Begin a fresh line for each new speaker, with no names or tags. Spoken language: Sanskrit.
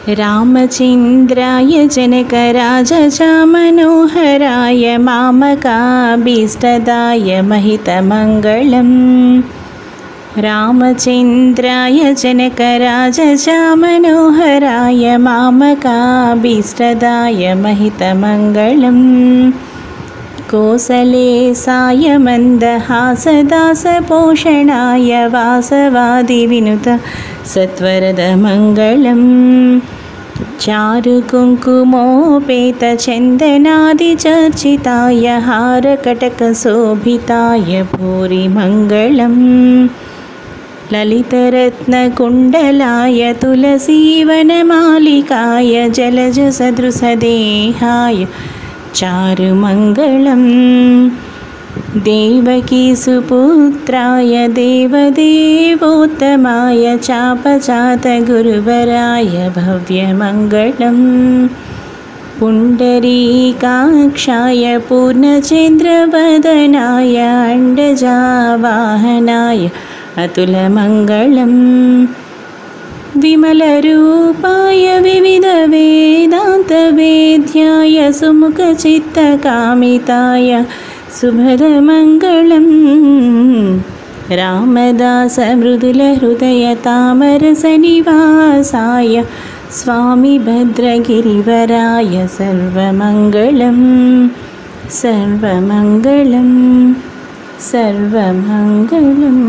रामचन्द्राय जनकराजचामनोहराय मामकाभीष्टदाय महितमङ्गलम्। रामचन्द्राय जनकराजचामनोहराय मामकाभीष्टदाय महितमङ्गलम्। कोसलेशाय मन्दहासदासपोषणाय वासवादिविनुत सत्वरदमङ्गलम्। चारुकुङ्कुमोपेतचन्दनादिचर्चिताय हारकटकशोभिताय भूरिमङ्गलम्। ललितरत्नकुण्डलाय तुलसीवनमालिकाय जलजसदृशदेहाय चारुमङ्गलम्। देवकीसुपुत्राय देवदेवोत्तमाय चापजातगुरुवराय भव्यमङ्गलम्। पुण्डरीकाक्षाय पूर्णचन्द्रवदनाय अण्डजावाहनाय अतुलमङ्गलम्। विमलरूपाय विविधवेदान्तवेद्याय सुमुखचित्तकामिताय शुभदमङ्गलम्। रामदासमृदुलहृदयतामरसनिवासाय स्वामी भद्रगिरिवराय सर्वमङ्गलम् सर्वमङ्गलम् सर्वमङ्गलम्।